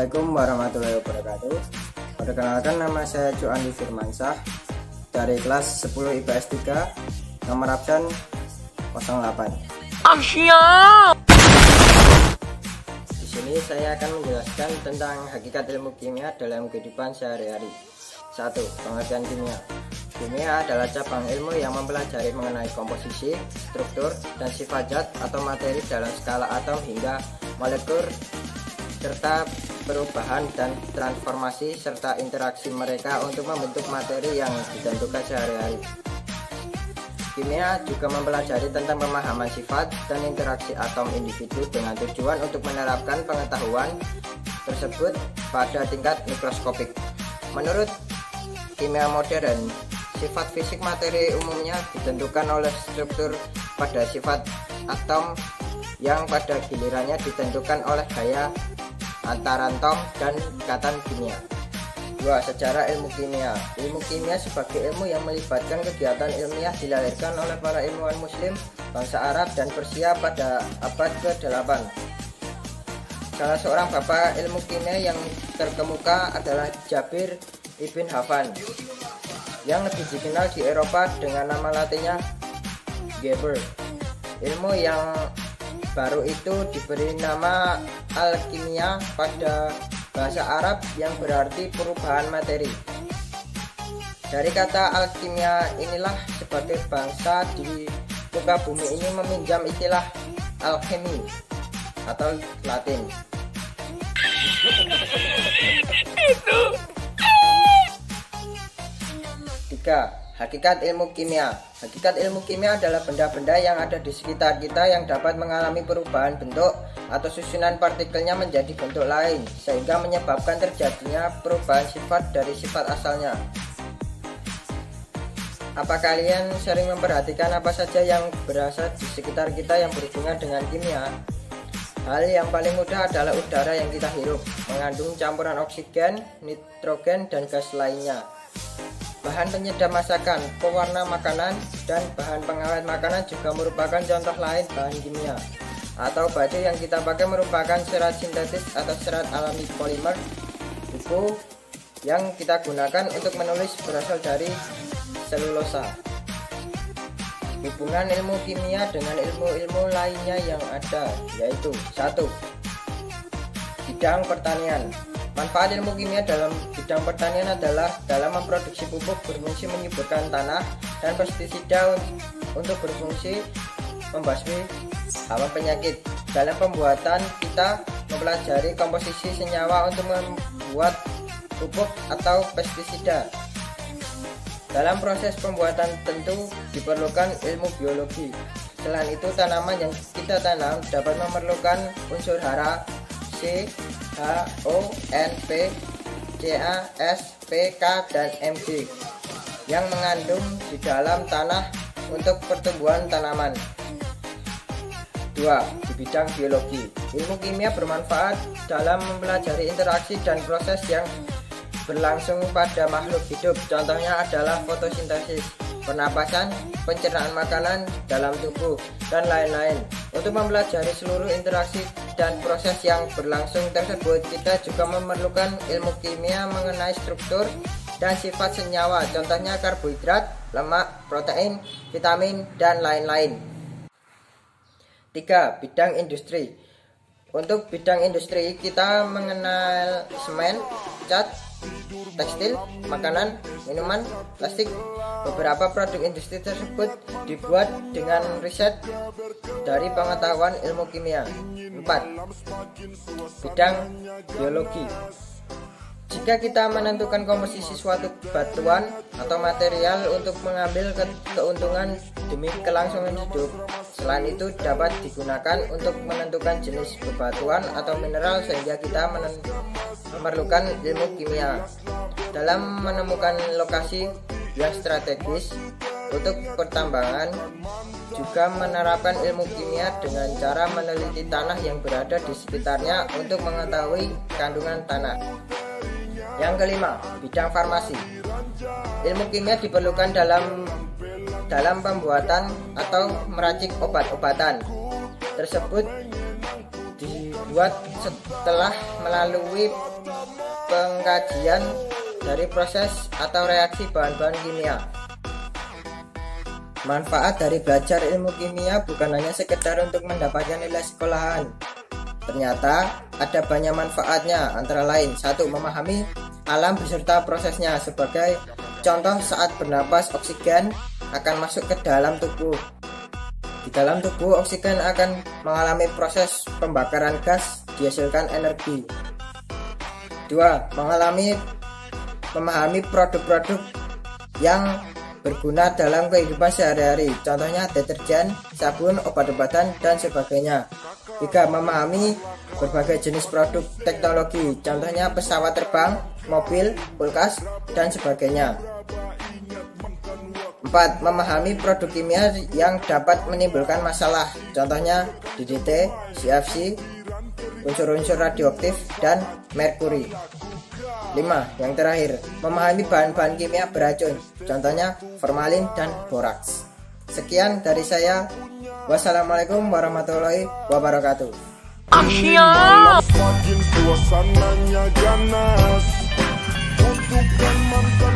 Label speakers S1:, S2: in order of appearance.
S1: Assalamualaikum warahmatullahi wabarakatuh. Perkenalkan, nama saya Joandi Firmansyah dari kelas 10 IPS 3, nomor absen 08. Di sini saya akan menjelaskan tentang hakikat ilmu kimia dalam kehidupan sehari-hari. 1. Pengertian kimia. Kimia adalah cabang ilmu yang mempelajari mengenai komposisi, struktur, dan sifat zat atau materi dalam skala atom hingga molekul, serta perubahan dan transformasi serta interaksi mereka untuk membentuk materi yang ditentukan sehari-hari. Kimia juga mempelajari tentang pemahaman sifat dan interaksi atom individu dengan tujuan untuk menerapkan pengetahuan tersebut pada tingkat mikroskopik. Menurut kimia modern, sifat fisik materi umumnya ditentukan oleh struktur pada sifat atom yang pada gilirannya ditentukan oleh gaya antaratom dan ikatan kimia. 2. Sejarah ilmu kimia. Ilmu kimia sebagai ilmu yang melibatkan kegiatan ilmiah dilahirkan oleh para ilmuwan muslim bangsa Arab dan Persia pada abad ke-8. Salah seorang bapak ilmu kimia yang terkemuka adalah Jabir ibn Hafan, yang lebih dikenal di Eropa dengan nama latinnya Geber. Ilmu yang baru itu diberi nama alkimia pada bahasa Arab yang berarti perubahan materi. Dari kata alkimia inilah sebagai bangsa di muka bumi ini meminjam istilah alchemy atau Latin. 3. Hakikat ilmu kimia. Hakikat ilmu kimia adalah benda-benda yang ada di sekitar kita yang dapat mengalami perubahan bentuk atau susunan partikelnya menjadi bentuk lain, sehingga menyebabkan terjadinya perubahan sifat dari sifat asalnya. Apa kalian sering memperhatikan apa saja yang berada di sekitar kita yang berhubungan dengan kimia? Hal yang paling mudah adalah udara yang kita hirup, mengandung campuran oksigen, nitrogen, dan gas lainnya. Bahan penyedap masakan, pewarna makanan, dan bahan pengawet makanan juga merupakan contoh lain bahan kimia. Atau baju yang kita pakai merupakan serat sintetis atau serat alami polimer. Buku yang kita gunakan untuk menulis berasal dari selulosa. Hubungan ilmu kimia dengan ilmu-ilmu lainnya yang ada, yaitu 1. Bidang pertanian. Manfaat ilmu kimia dalam bidang pertanian adalah dalam memproduksi pupuk berfungsi menyuburkan tanah, dan pestisida untuk berfungsi membasmi hama penyakit. Dalam pembuatan, kita mempelajari komposisi senyawa untuk membuat pupuk atau pestisida. Dalam proses pembuatan tentu diperlukan ilmu biologi. Selain itu, tanaman yang kita tanam dapat memerlukan unsur hara, C, H, O, N, P, C, A, S, P, K, dan Mg yang mengandung di dalam tanah untuk pertumbuhan tanaman. 2. Di bidang biologi, ilmu kimia bermanfaat dalam mempelajari interaksi dan proses yang berlangsung pada makhluk hidup. Contohnya adalah fotosintesis, pernapasan, pencernaan makanan dalam tubuh, dan lain-lain. Untuk mempelajari seluruh interaksi dan proses yang berlangsung tersebut, kita juga memerlukan ilmu kimia mengenai struktur dan sifat senyawa, contohnya karbohidrat, lemak, protein, vitamin, dan lain-lain. 3. Bidang industri. Untuk bidang industri, kita mengenal semen, cat, tekstil, makanan, minuman, plastik. Beberapa produk industri tersebut dibuat dengan riset dari pengetahuan ilmu kimia. 4. Bidang biologi. Jika kita menentukan komposisi suatu batuan atau material untuk mengambil keuntungan demi kelangsungan hidup, selain itu dapat digunakan untuk menentukan jenis bebatuan atau mineral, sehingga kita memerlukan ilmu kimia dalam menemukan lokasi yang strategis untuk pertambangan. Juga menerapkan ilmu kimia dengan cara meneliti tanah yang berada di sekitarnya untuk mengetahui kandungan tanah. Yang kelima, bidang farmasi. Ilmu kimia diperlukan dalam pembuatan atau meracik obat-obatan tersebut dibuat setelah melalui pengkajian dari proses atau reaksi bahan-bahan kimia. Manfaat dari belajar ilmu kimia bukan hanya sekedar untuk mendapatkan nilai sekolahan. Ternyata ada banyak manfaatnya, antara lain 1. Memahami alam beserta prosesnya. Sebagai contoh, saat bernapas, oksigen akan masuk ke dalam tubuh. Di dalam tubuh, oksigen akan mengalami proses pembakaran gas, dihasilkan energi. 2. Memahami produk-produk yang berguna dalam kehidupan sehari-hari, contohnya deterjen, sabun, obat-obatan, dan sebagainya. 3. Memahami berbagai jenis produk teknologi, contohnya pesawat terbang, mobil, kulkas, dan sebagainya. 4. Memahami produk kimia yang dapat menimbulkan masalah, contohnya DDT, CFC, unsur-unsur radioaktif, dan merkuri. 5. Yang terakhir, memahami bahan-bahan kimia beracun, contohnya formalin dan boraks. Sekian dari saya. Wassalamualaikum warahmatullahi wabarakatuh.
S2: Suasananya ganas, kutukan mantan